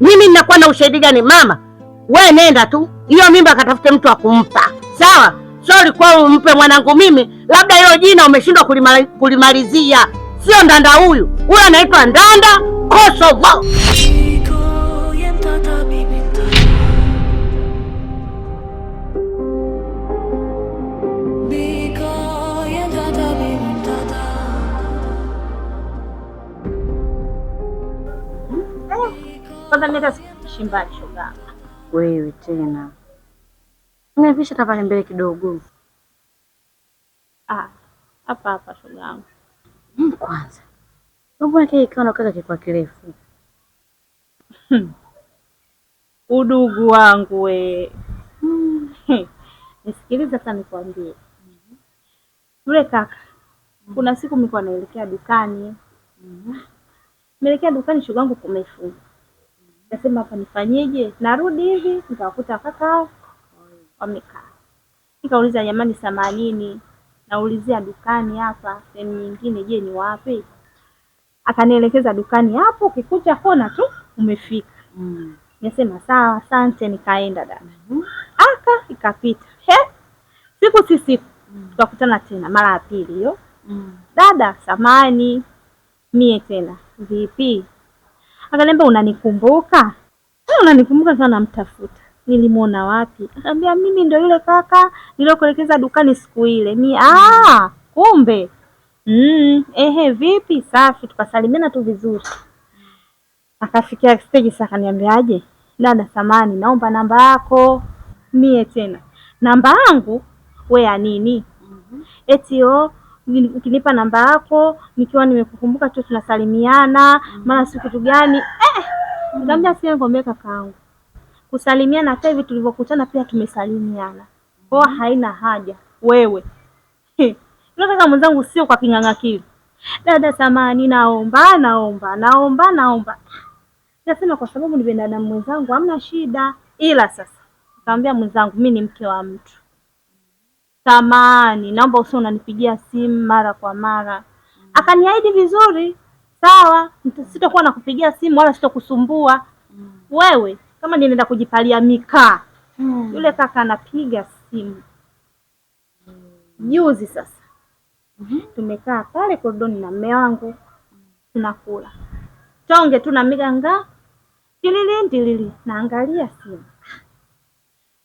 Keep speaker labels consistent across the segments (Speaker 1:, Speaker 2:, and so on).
Speaker 1: Mimi ninakuwa na ushahidi gani? Mama, we nenda tu hiyo mimba akatafute mtu akumpa, sawa? Sorry kwa umpe mwanangu mimi, labda hilo jina umeshindwa kulimalizia. Sio Ndanda huyu anaitwa Ndanda Kosovo. Kwanza nenda shimbani shoga.
Speaker 2: Wewe tena. Nipisha tafadhali mbele kidogo.
Speaker 3: Hapa shoga yangu.
Speaker 2: Kwanza. Mbona kile kikaona kaka kwa kirefu?
Speaker 3: Udugu wangu we. Nisikiliza sana nikwambie. Yule kaka. Kuna siku nilikuwa naelekea dukani. Nielekea dukani shoga yangu kumefunga. Nasema hapa nifanyeje? Narudi hivi nikakuta kaka wamekaa. Nikauliza jamani samanini, naulizia dukani hapa, sehemu nyingine je ni wapi? Akanielekeza dukani hapo, ukikuja kona tu umefika. Nasema sawa, asante, nikaenda dada. Ikapita. Siku tukakutana tena mara ya pili hiyo. Dada, samani mie tena. Vipi? Akaniambia unanikumbuka? Unanikumbuka sana, mtafuta. Nilimuona wapi? Akaniambia mimi ndio yule kaka niliokuelekeza dukani siku ile. Kumbe. Vipi? Safi, tukasalimiana tu vizuri. Akafikia stage sasa akaniambiaje? Dada samani, naomba namba yako. Mie tena. Namba yangu wewe ya nini? Eti ukinipa namba yako nikiwa nimekukumbuka tu tunasalimiana, mara siku kitu gani? Nikamwambia sio ngombe kakaangu. Kusalimiana hata hivi tulivyokutana pia tumesalimiana. Kwa haina haja wewe. Yule kaka mwenzangu sio kwa king'ang'akili. Dada samani, naomba. Nasema kwa sababu ni binadamu mwenzangu hamna shida. Ila sasa nikamwambia mwenzangu mimi ni mke wa mtu. Samani, naomba usio unanipigia simu mara kwa mara. Akaniahidi vizuri. Sawa, sitakuwa nakupigia simu wala sitakusumbua. Wewe kama ninaenda kujipalia mikaa. Yule kaka anapiga simu. Juzi sasa. Tumekaa pale koridoni na mume wangu. Tunakula. Tonge tu na miganga. Tilili. Naangalia simu.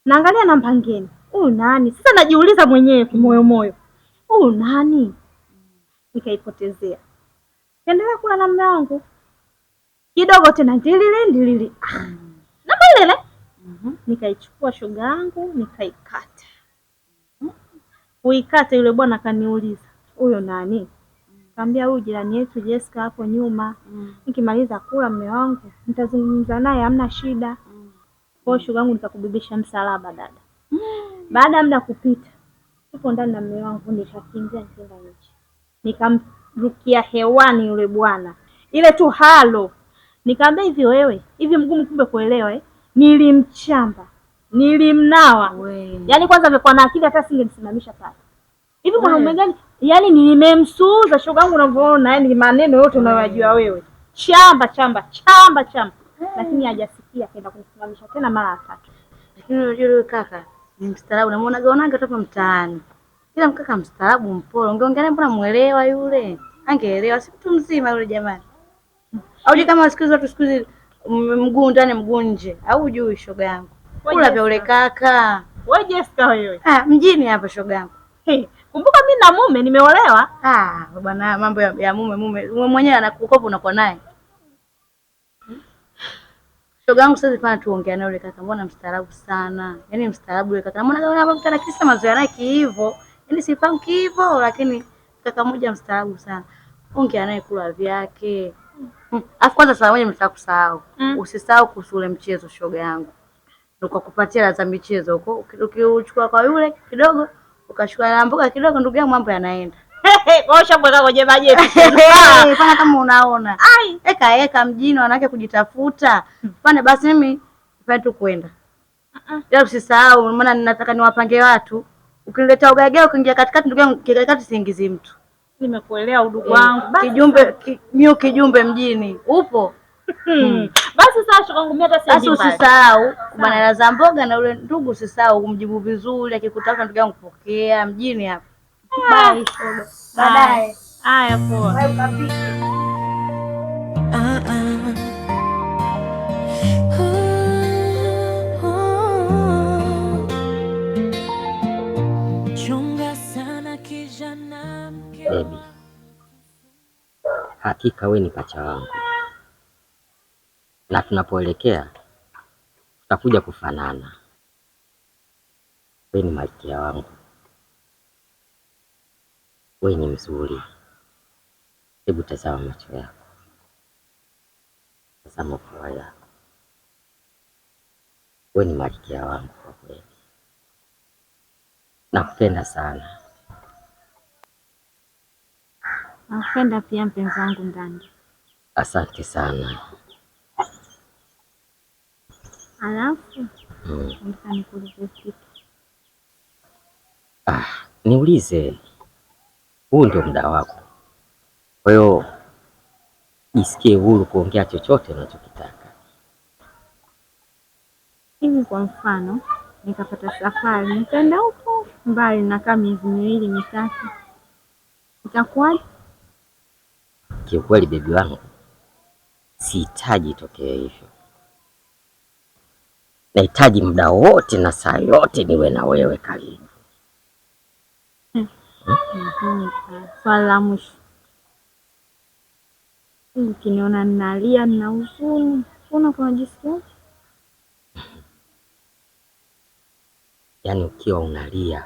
Speaker 3: Naangalia namba ngeni. Huyu nani? Sasa najiuliza mwenyewe moyo. Huyu nani? Nikaipotezea. Kaendelea kula na mume wangu. Kidogo tena ndilili. Namba ile. Nikaichukua shoga yangu, nikaikata. Uikata yule bwana akaniuliza, "Huyo nani?" Nikamwambia huyu jirani yetu Jessica hapo nyuma. Nikimaliza kula mume wangu, nitazungumza naye hamna shida. Kwa shoga yangu nikakubebesha msalaba dada. Baada ya muda kupita, tuko ndani na mume wangu nikakimbia nikaenda nje. Nikamrukia hewani yule bwana. Ile tu halo. Nikamwambia hivi wewe, hivi mgumu kumbe kuelewa Nilimchamba. Nilimnawa. Yaani kwanza amekuwa na akili hata singemsimamisha pale. Hivi mwanaume gani? Yaani nimemsuuza shoga yangu unavyoona, yaani maneno yote unayojua wewe. Chamba. Lakini hajasikia kaenda kumsimamisha tena mara ya tatu.
Speaker 2: Lakini yule kaka ni mstaarabu, namuona gaonaga toka mtaani. Kila mkaka mstaarabu mpole. Ungeongea naye mbona muelewa yule? Angeelewa, si mtu mzima yule jamani. Au kama siku hizi mguu ndani mguu nje. Au hujui shoga yangu. Kula vya yule kaka.
Speaker 3: Wewe Jessica wewe.
Speaker 2: Mjini hapa shoga yangu.
Speaker 3: Kumbuka mimi na mume nimeolewa.
Speaker 2: Bwana mambo ya mume mwenyewe anakukopa unakuwa naye. Shoga yangu sasa pana tuongea naye yule kaka. Mbona mstaarabu sana. Yaani mstaarabu yule kaka. Mbona kama mtana kisa mazoea naye hivyo. Yaani sifahamu hivyo lakini kaka mmoja mstaarabu sana. Ongea naye kula vyake. Afu kwanza saa moja mtaka kusahau. Usisahau kuhusu ule mchezo shoga yangu. Ndio kukupatia za michezo huko. Ukichukua kwa yule kidogo, ukachukua na mboga kidogo, ndugu yangu mambo yanaenda.
Speaker 3: Kwa shamba kwenye bajeti.
Speaker 2: Pana kama unaona. Eka mjini wanawake kujitafuta. Pane basi mimi nipende tu kwenda. Ndio usisahau maana ninataka niwapange watu. Ukiniletea ugagea ukiingia katikati ndugu yangu katikati siingizi mtu.
Speaker 3: Nimekuelewa udugu wangu.
Speaker 2: Kijumbe mjini. Upo?
Speaker 3: Basi sasa shogangu mimi hata
Speaker 2: sasa usisahau bwana hela za mboga na ule ndugu usisahau kumjibu vizuri, akikutaka ndugu yangu kupokea mjini hapa. Bye shoga. Baadaye.
Speaker 3: Haya poa.
Speaker 2: Bye ukapike.
Speaker 4: Baby, hakika we ni pacha wangu na tunapoelekea tutakuja kufanana. We ni malkia wangu, we ni mzuri. Hebu tazama macho yako, tazama pua yako. We ni malkia wangu kwa kweli, nakupenda sana.
Speaker 3: Nakupenda pia mpenzi wangu Ndanda.
Speaker 4: Asante sana.
Speaker 3: Alafu nikuulize kitu.
Speaker 4: Niulize. Huu ndio muda wako, kwa hiyo jisikie huru kuongea chochote unachokitaka.
Speaker 3: Hivi kwa mfano nikapata safari nikaenda huko mbali, nakaa miezi 2 3, itakuwaje?
Speaker 4: Kiukweli bebi wangu, sihitaji itokee hivyo. Nahitaji muda wote na saa yote niwe na wewe karibu.
Speaker 3: Swali la mwisho, ukiniona ninalia na huzuni, unajisikia?
Speaker 4: Yaani ukiwa unalia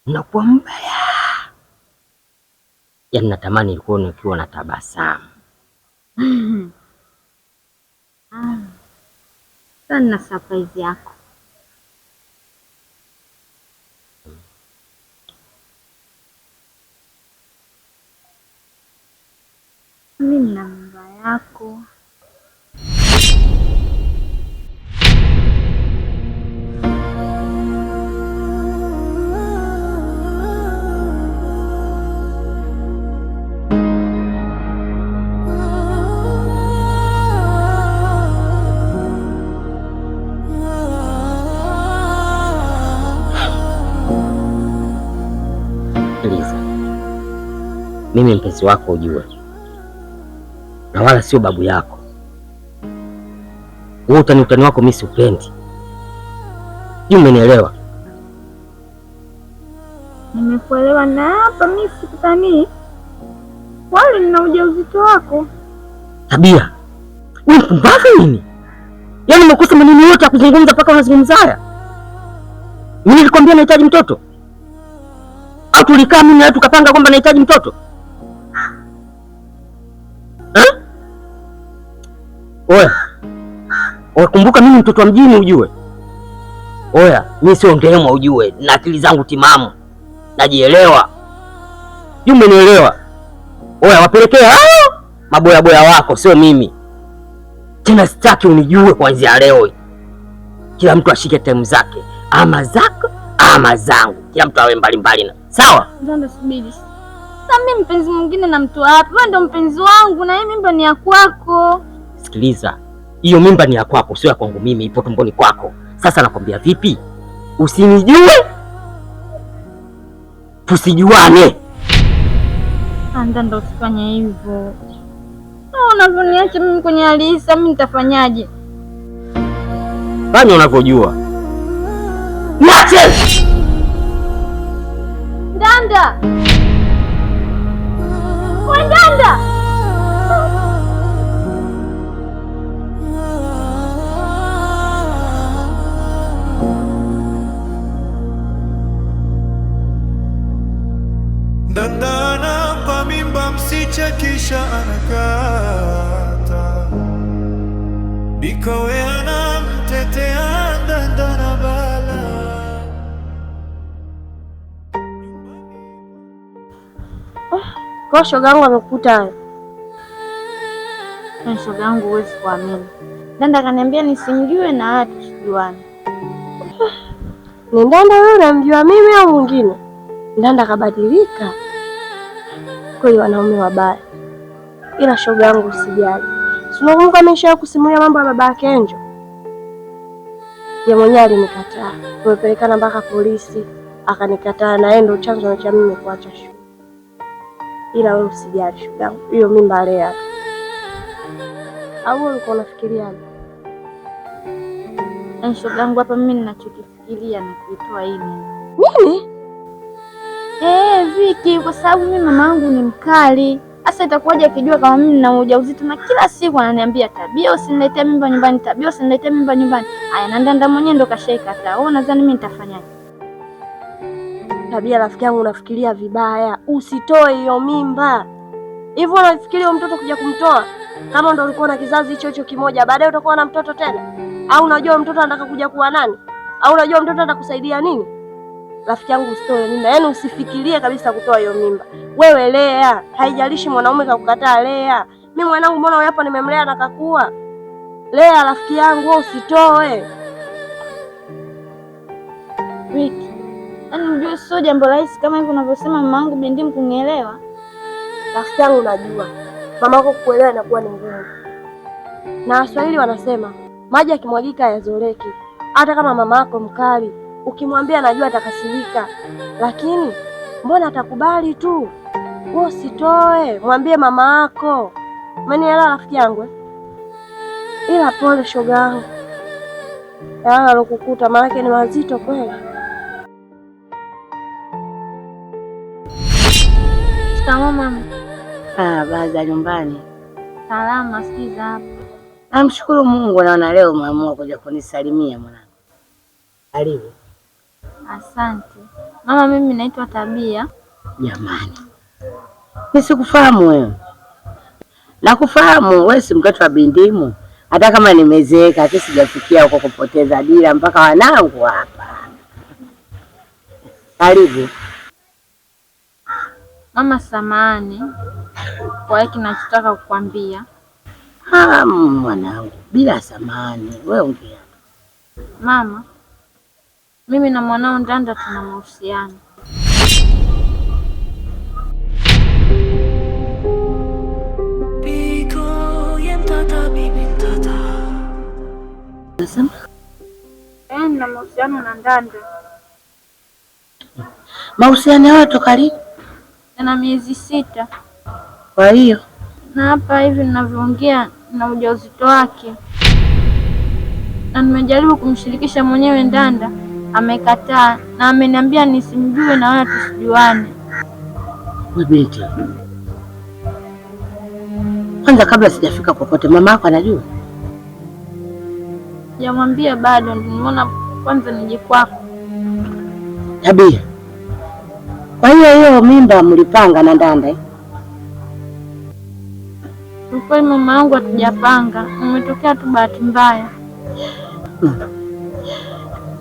Speaker 4: unakuwa mbaya. Yaani natamani nikuone ukiwa na tabasamu.
Speaker 3: Sana surprise yako. Mimi na mimba yako.
Speaker 4: Mimi mpenzi wako ujue, na wala sio babu yako. Wewe utani wako mimi siupendi. Umenielewa?
Speaker 3: Nimekuelewa, na hapa mimi sikutanii. Wale nina ujauzito wako.
Speaker 4: Tabia. Wewe mpumbavu nini? Yaani umekosa maneno yote ya kuzungumza mpaka unazungumza haya. Mimi nilikwambia nahitaji mtoto? Au tulikaa mimi na tukapanga kwamba nahitaji mtoto? Oya, kumbuka mimi mtoto wa mjini ujue. Oya, mimi sio ngemwa ujue, na akili zangu timamu. Najielewa. Umenielewa? Oya, wapelekea hao maboya boya wako, sio mimi. Tena sitaki unijue kuanzia leo. Kila mtu ashike time zake, ama zako ama zangu. Kila mtu awe mbali na. Sawa?
Speaker 3: Ndio subiri. Sasa mimi mpenzi mwingine na mtu wapi? Wewe ndio mpenzi wangu na hii mimba ni ya kwako.
Speaker 4: Sikiliza. Hiyo mimba ni ya kwako, sio ya kwangu mimi, ipo tumboni kwako. Sasa nakwambia vipi? Usinijue, tusijuane.
Speaker 3: Ndanda, usifanye hivyo. Unavyoniacha mimi kwenye hali hii, mimi nitafanyaje?
Speaker 4: Fanya unavyojua. Niache!
Speaker 3: Ndanda! Kwa Ndanda!
Speaker 5: Ndanda anampa mimba msichana kisha anakata. Bikowe anamtetea Ndanda na bala.
Speaker 2: Kwa shoga yangu amekuta hayo.
Speaker 3: Shoga yangu huwezi kuamini. Ndanda akaniambia nisimjue na hata tusijuane.
Speaker 2: Ni Ndanda wewe unamjua mimi au mwingine? Ndanda kabadilika. Kweli wanaume wabaya. Ila shoga yangu usijali.
Speaker 3: Unakumbuka nimesha kusimulia mambo ya baba yake Angel? Yeye mwenyewe alinikataa. Tumepelekana mpaka polisi, akanikataa na yeye ndio chanzo cha mimi kuacha shule. Ila wewe usijali shoga, hiyo mimba lea. Au ulikuwa unafikiriaje?
Speaker 2: Shoga yangu, hapa mimi ninachokifikiria ni kuitoa hii.
Speaker 3: Nini?
Speaker 2: Viki, kwa sababu mimi mama yangu ni mkali. Sasa itakuwaje akijua kama mimi nina ujauzito na kila siku ananiambia tabia usiniletee mimba nyumbani, tabia usiniletee mimba nyumbani. Aya, na Ndanda mwenyewe ndo kashaikataa. Wewe unadhani mimi nitafanyaje?
Speaker 3: Tabia rafiki yangu, unafikiria vibaya. Usitoe hiyo mimba. Hivyo unafikiria mtoto kuja kumtoa? Kama ndo ulikuwa na kizazi hicho hicho kimoja, baadaye utakuwa na mtoto tena? Au unajua mtoto anataka kuja kuwa nani? Au unajua mtoto atakusaidia nini? Rafiki yangu, usitoe mimba. Yaani usifikirie kabisa kutoa hiyo mimba. Wewe lea, haijalishi mwanaume kakukataa, lea. Mimi mwanangu mbona wewe hapa nimemlea na kakua? Lea rafiki yangu, wewe usitoe.
Speaker 2: Wiki, yaani unajua sio jambo rahisi kama hivyo unavyosema mamangu binti kunielewa.
Speaker 3: Rafiki yangu, unajua mamako kukuelewa inakuwa ni ngumu. Na Waswahili wanasema maji yakimwagika hayazoleki. Hata kama mama yako mkali, ukimwambia najua atakasirika, lakini mbona atakubali tu. Wewe usitoe, mwambie mama yako. Umenielewa rafiki yangu? Ila pole shoga yangu, yale alokukuta maana ni mazito kweli.
Speaker 2: Shikamoo mama.
Speaker 1: Baza nyumbani.
Speaker 2: Salama, sikiza hapa.
Speaker 1: Namshukuru Mungu, naona leo umeamua kuja kunisalimia mwanangu. Karibu.
Speaker 2: Asante. Mama, mimi naitwa Tabia.
Speaker 1: Jamani, nisikufahamu wewe. Nakufahamu wewe, si mtoto wa Bindimu. Hata kama nimezeeka sijafikia huko kupoteza dira mpaka wanangu hapa. Karibu.
Speaker 2: Mama, samahani kwa hiki ninachotaka kukwambia.
Speaker 1: Mwanangu, bila samahani, wewe ongea.
Speaker 2: Mama, mimi na mwanao Ndanda tuna mahusiano.
Speaker 1: Nasema?
Speaker 2: Na mahusiano na Ndanda.
Speaker 1: Mahusiano yao toka lini?
Speaker 2: Na miezi 6.
Speaker 1: Kwa hiyo
Speaker 2: na hapa hivi ninavyoongea na ujauzito wake, na nimejaribu kumshirikisha mwenyewe Ndanda, amekataa na ameniambia nisimjue na wala tusijuane.
Speaker 1: Wewe binti, kwanza kabla sijafika kokote, mama yako anajua?
Speaker 2: Sijamwambia bado, nimeona kwanza nije kwako.
Speaker 1: Tabia, kwa hiyo mimba mlipanga na Ndanda?
Speaker 2: Kwa mama yangu hatujapanga, umetokea tu bahati mbaya.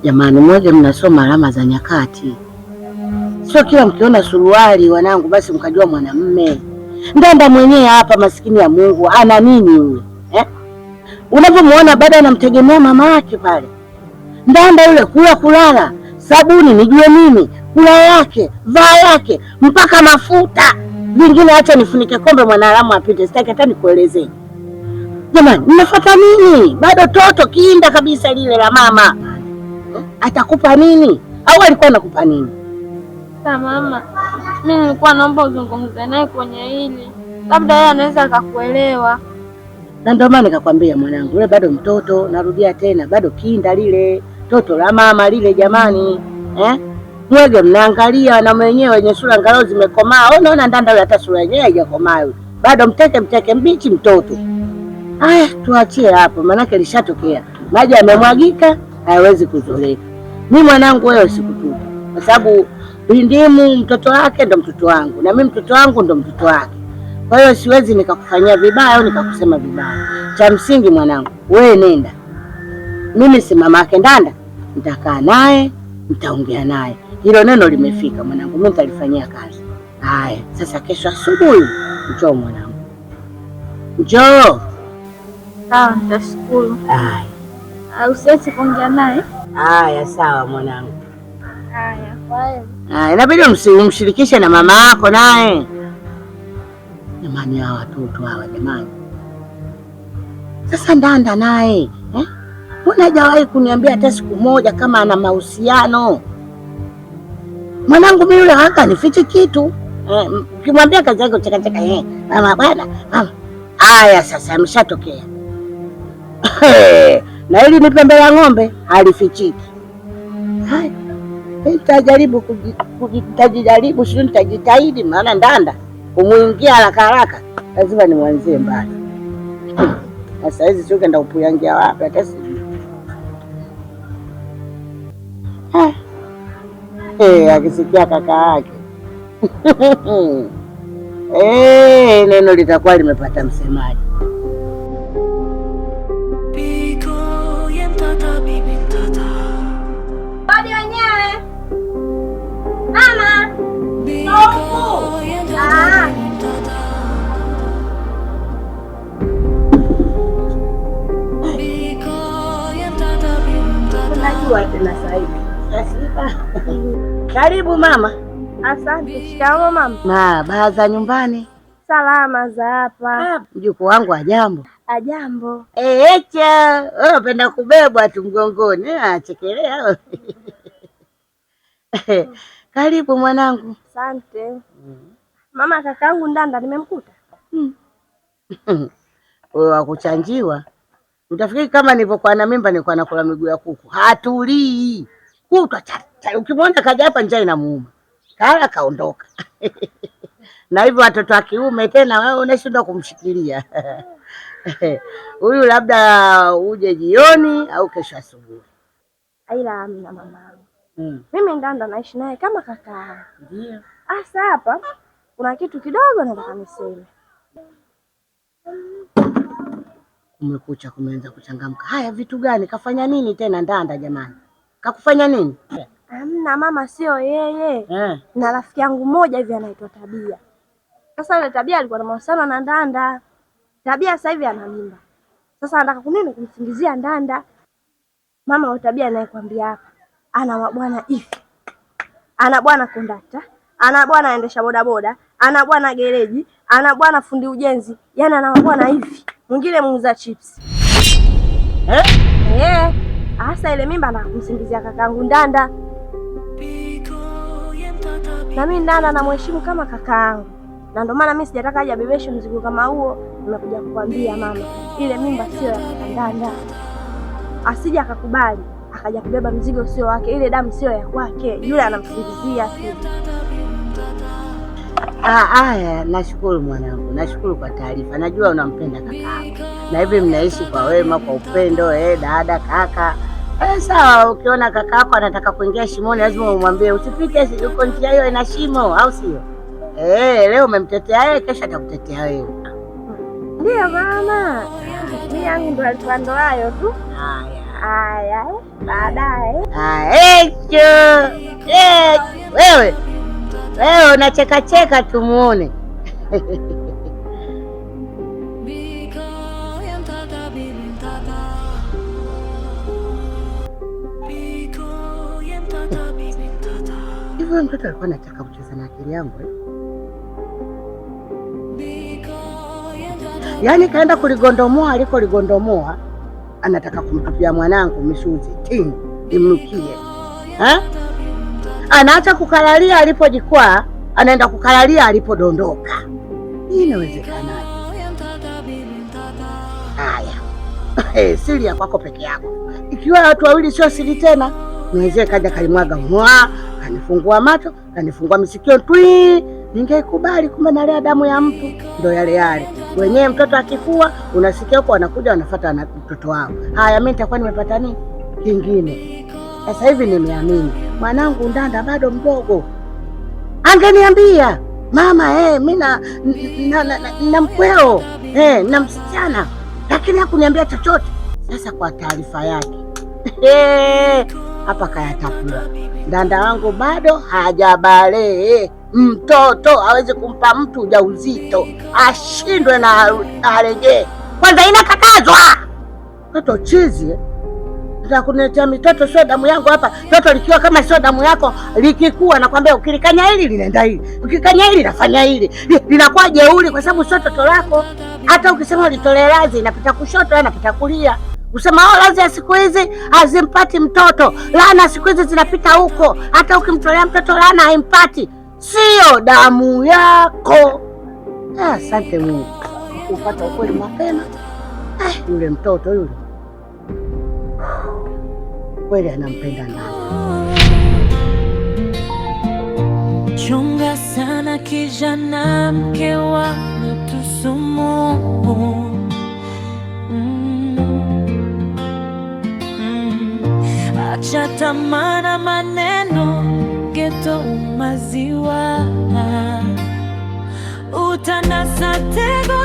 Speaker 1: Jamani, mmoja mnasoma alama za nyakati. Sio kila mkiona suruali wanangu basi mkajua mwanamume. Ndanda mwenyewe hapa maskini ya Mungu ana nini yule? Unapomuona baada anamtegemea mama yake pale. Ndanda yule kula kulala, sabuni nijue nini, kula yake, vaa yake, mpaka mafuta. Vingine acha nifunike kombe mwanadamu apite, sitaki hata nikuelezee. Jamani, mnafuata nini? Bado toto kinda kabisa lile la mama. Atakupa nini? Au alikuwa anakupa nini?
Speaker 2: Sasa mama, mimi nilikuwa naomba uzungumze naye kwenye hili. Labda yeye anaweza akakuelewa.
Speaker 1: Na ndio maana nikakwambia mwanangu, yule bado mtoto, narudia tena, bado kinda lile, toto la mama lile jamani. Mwege mnaangalia na mwenyewe wenye sura ngalo zimekomaa. Unaona Ndanda yule hata sura yenyewe haijakomaa yule. Bado mteke mbichi mtoto. Aya, tuachie hapo maana lishatokea. Maji yamemwagika, hayawezi kuzoleka. Mimi mwanangu wewe sikutupa. Kwa sababu Bindimu mtoto wake ndo mtoto wangu na mimi mtoto wangu ndo mtoto wake. Kwa hiyo siwezi nikakufanyia vibaya au nikakusema vibaya. Cha msingi mwanangu, wewe nenda. Mimi si mama yake Ndanda, nitakaa naye, nitaongea naye. Hilo neno limefika mwanangu, mimi nitalifanyia kazi. Haya, sasa kesho asubuhi njoo mwanangu. Njoo.
Speaker 2: Sawa, nitashukuru.
Speaker 1: Haya.
Speaker 2: Usiache kuongea naye.
Speaker 1: Haya, sawa mwanangu.
Speaker 2: Haya, kwa hiyo.
Speaker 1: Inabidi umshirikishe na mama yako naye. Jamani, hawa watoto hawa jamani. Sasa Ndanda naye mbona hajawahi kuniambia hata siku moja kama ana mahusiano? Mwanangu mimi yule haka nifiche kitu. Ukimwambia kazi yake cheka mama bwana mama. Haya sasa ameshatokea. Na hili ni pembe la ng'ombe halifichiki. Haya. Nitajaribu sio nitajitahidi, maana Ndanda kumuingia haraka lazima nimwanzie mbali. Sasa hizi sio kenda upuyangia wapi hata sijui. Akisikia kaka yake neno litakuwa limepata msemaji.
Speaker 3: Badi wenyewe mama
Speaker 1: najua tena sasa hivi. Karibu mama.
Speaker 3: Asante. Shikamoo mama.
Speaker 1: Baa za nyumbani?
Speaker 3: Salama za hapa.
Speaker 1: Mjukuu wangu ajambo?
Speaker 3: Ajambo.
Speaker 1: Echa, wewe unapenda kubebwa tu mgongoni. Chekelea. Karibu mwanangu.
Speaker 3: Asante. Mama, kakaangu Ndanda nimemkuta.
Speaker 1: Wewe wakuchanjiwa. Utafikiri kama nilivyokuwa na mimba nilikuwa nakula miguu ya kuku. Hatulii. Kutwa ukimwona kaja hapa njaa inamuuma. Kala kaondoka. Na hivyo watoto wa kiume tena wewe unashindwa kumshikilia. Huyu labda uje jioni au kesho asubuhi.
Speaker 3: Ila amina mamangu. Mimi Ndanda naishi naye kama kaka.
Speaker 1: Ndio.
Speaker 3: Asa hapa kuna kitu kidogo nataka niseme.
Speaker 1: Umekucha kumeanza kuchangamka. Haya, vitu gani? Kafanya nini tena Ndanda jamani? Kakufanya nini?
Speaker 3: Hamna mama, sio yeye. Na rafiki yangu mmoja hivi anaitwa Tabia. Sasa ile Tabia alikuwa na mahusiano na Ndanda. Tabia sasa hivi ana mimba. Sasa anataka kunini kumsingizia Ndanda. Mama wa Tabia anayekwambia hapa ana mabwana hivi. Ana bwana kondakta, ana bwana aendesha bodaboda, ana bwana gereji, ana bwana fundi ujenzi. Yaani ana mabwana hivi. Mwingine muuza chips. Hasa ile mimba na kumsingizia kakaangu Ndanda. Na mimi Ndanda namheshimu kama kakaangu. Na ndio maana mimi sijataka aje abebeshe mzigo kama huo. Nimekuja kukwambia mama, ile mimba sio ya kaka Ndanda. Asije akakubali akaja kubeba mzigo sio wake, ile damu sio ya kwake. Yule anamsingizia tu.
Speaker 1: Haya, nashukuru mwanangu. Nashukuru kwa taarifa. Najua unampenda kakaangu. Na hivi mnaishi kwa wema, kwa upendo, dada, kaka. Sawa, ukiona kaka yako anataka kuingia shimoni lazima umwambie usipite uko njia hiyo ina shimo, au sio? Leo umemtetea yeye, kesho atakutetea wewe.
Speaker 3: Ndio mama. Mimi yangu ndo alikuwa ndo hayo tu. Haya. Baadaye.
Speaker 1: Wewe unacheka tumuone. Hivyo mtoto alikuwa anataka kucheza na akili yangu. Yaani kaenda kuligondomoa alikoligondomoa, anataka kumtupia mwanangu mishuzi imnukie. Anaacha kukalalia alipojikwaa, anaenda kukalalia alipodondoka. Hii inawezekanaje? Haya. Siri ya kwako peke yako. Ikiwa watu wawili sio siri tena, niwezee kaja kalimwaga kanifungua macho, kanifungua misikio ningeikubali, kumbe nalea damu ya mtu. Ndio yale. Wenyewe mtoto akifua, unasikia huko wanakuja wanafuata na mtoto wao. Haya, mimi nitakuwa nimepata nini kingine? Sasa hivi nimeamini mwanangu Ndanda bado mdogo. Angeniambia mama, mimi na mkweo, na msichana, lakini hakuniambia chochote. Sasa kwa taarifa yake hapa kayatapua. Ndanda wangu bado hajabalee. Mtoto hawezi kumpa mtu ujauzito ashindwe na arejee. Kwanza inakatazwa. Mtoto chizi. Kuniletea mitoto sio damu yangu hapa. Toto likiwa kama sio damu yako, likikua nakwambia ukilikanya hili linaenda hili. Ukikanya hili nafanya hili. Linakuwa jeuri kwa sababu sio toto lako. Hata ukisema ulitolee lazi inapita kushoto, inapita kulia. Usema lazi ya siku hizi hazimpati mtoto, laana siku hizi zinapita huko. Hata ukimtolea mtoto laana haimpati, sio damu yako. Asante Mungu upata ukweli mapema. Yule mtoto yule kweli anampenda nani?
Speaker 6: Chunga sana kijana, mke wa mtu sumu. Acha tamaa na maneno, geto maziwa, utanasa tego